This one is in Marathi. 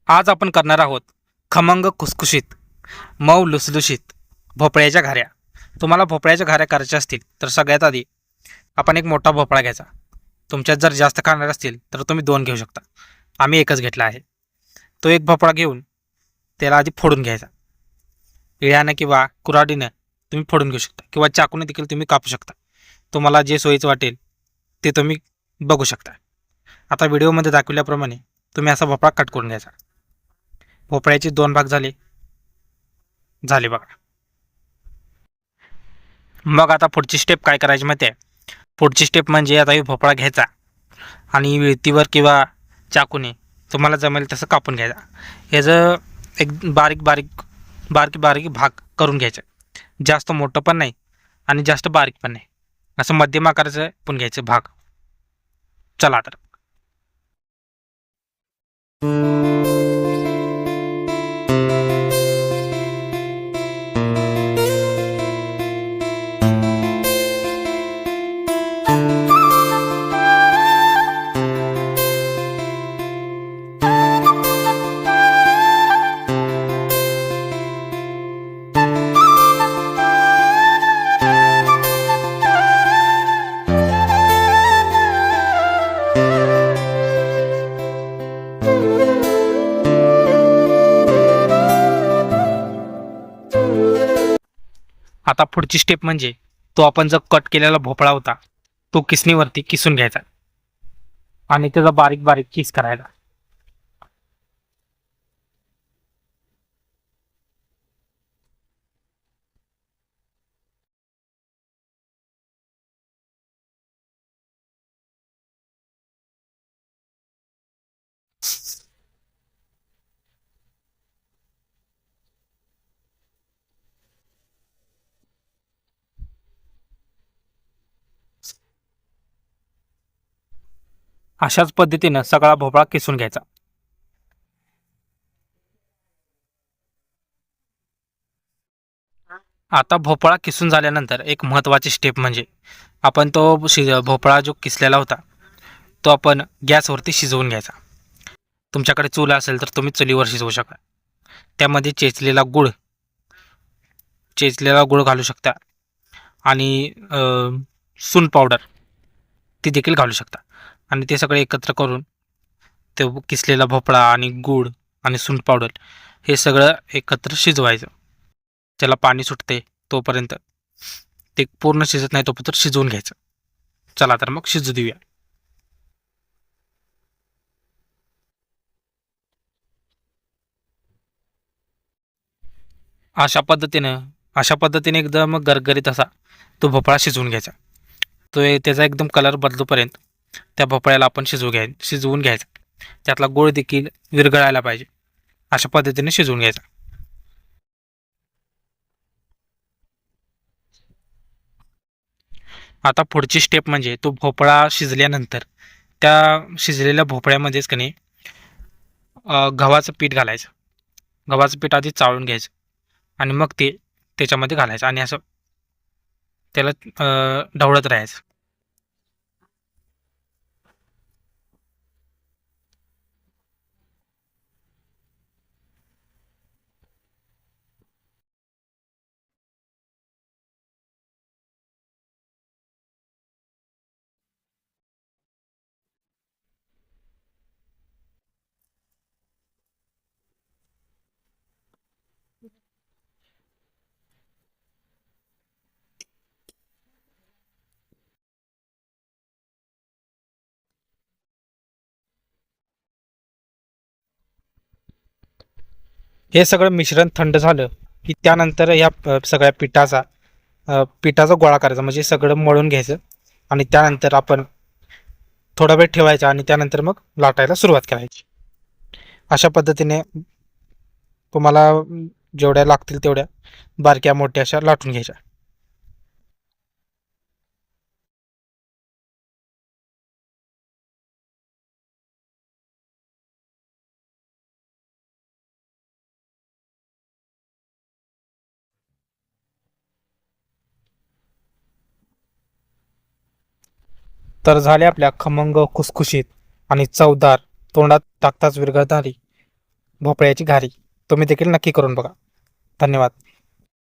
आज आपण करणार आहोत खमंग खुसखुशीत मऊ लुसलुशीत भोपळ्याच्या घाऱ्या. तुम्हाला भोपळ्याच्या घाऱ्या करायच्या असतील तर सगळ्यात आधी आपण एक मोठा भोपळा घ्यायचा. तुमच्यात जर जास्त खाणार असतील तर तुम्ही 2 घेऊ शकता. आम्ही एकच घेतला आहे. तो एक भोपळा घेऊन त्याला आधी फोडून घ्यायचा. इळ्यानं किंवा कुऱ्हाडीनं तुम्ही फोडून घेऊ शकता किंवा चाकूने देखील तुम्ही कापू शकता. तुम्हाला जे सोयीचं वाटेल ते तुम्ही बघू शकता. आता व्हिडिओमध्ये दाखवल्याप्रमाणे तुम्ही असा भोपळा कट करून घ्यायचा. भोपळ्याचे 2 भाग झाले बघा. मग आता पुढची स्टेप काय करायची माहिती आहे? पुढची स्टेप म्हणजे आता हे भोपळा घ्यायचा आणि विळतीवर किंवा चाकूने तुम्हाला जमेल तसं कापून घ्यायचा. ह्याचं एक बारीक बारीक बारीक बारीक भाग करून घ्यायचे. जास्त मोठं पण नाही आणि जास्त बारीक पण नाही, असं मध्यम आकाराचं पण घ्यायचं भाग. चला तर. आता पुढची स्टेप म्हणजे तो आपण जो कट केलेला भोपळा होता तो किसणीवरती किसून घ्यायचा आणि त्याचा बारीक बारीक किस करायचा. अशाच पद्धतीनं सगळा भोपळा किसून घ्यायचा. आता भोपळा किसून झाल्यानंतर एक महत्त्वाची स्टेप म्हणजे आपण तो भोपळा जो किसलेला होता तो आपण गॅसवरती शिजवून घ्यायचा. तुमच्याकडे चूल असेल तर तुम्ही चुलीवर शिजवू शकता. त्यामध्ये चेचलेला गूळ घालू शकता आणि सून पावडर ती देखील घालू शकता आणि ते सगळे एकत्र करून ते किसलेला भोपळा आणि गूळ आणि सून पावडर हे सगळं एकत्र शिजवायचं. त्याला पाणी सुटते तोपर्यंत, ते पूर्ण शिजत नाही तोपर्यंत शिजवून घ्यायचं. चला तर मग शिजू देऊया. अशा पद्धतीने एकदम गरगरीत असा तो भोपळा शिजवून घ्यायचा. त्याचा एकदम कलर बदलूपर्यंत त्या भोपळ्याला आपण शिजवून घ्यायचा. त्यातला गोळ देखील विरघळायला पाहिजे. अशा पद्धतीने शिजवून घ्यायचा. आता पुढची स्टेप म्हणजे तो भोपळा शिजल्यानंतर त्या शिजलेल्या भोपळ्यामध्येच का नाही गव्हाचं पीठ घालायचं. गव्हाचं पीठ आधी चाळून घ्यायचं आणि मग ते त्याच्यामध्ये घालायचं आणि असं त्याला ढवळत राहायचं. हे सगळं मिश्रण थंड झालं की त्यानंतर ह्या सगळ्या पिठाचा गोळा करायचा, म्हणजे सगळं मळून घ्यायचं आणि त्यानंतर आपण थोडा वेळ ठेवायचा आणि त्यानंतर मग लाटायला सुरुवात करायची. अशा पद्धतीने तुम्हाला जेवढ्या लागतील तेवढ्या बारक्या मोठ्या अशा लाटून घ्यायच्या. तर झाले आपल्या खमंग खुसखुशीत आणि चवदार, तोंडात टाकताच विरघळणारी भोपळ्याची घारी तुम्ही देखील नक्की करून बघा. धन्यवाद.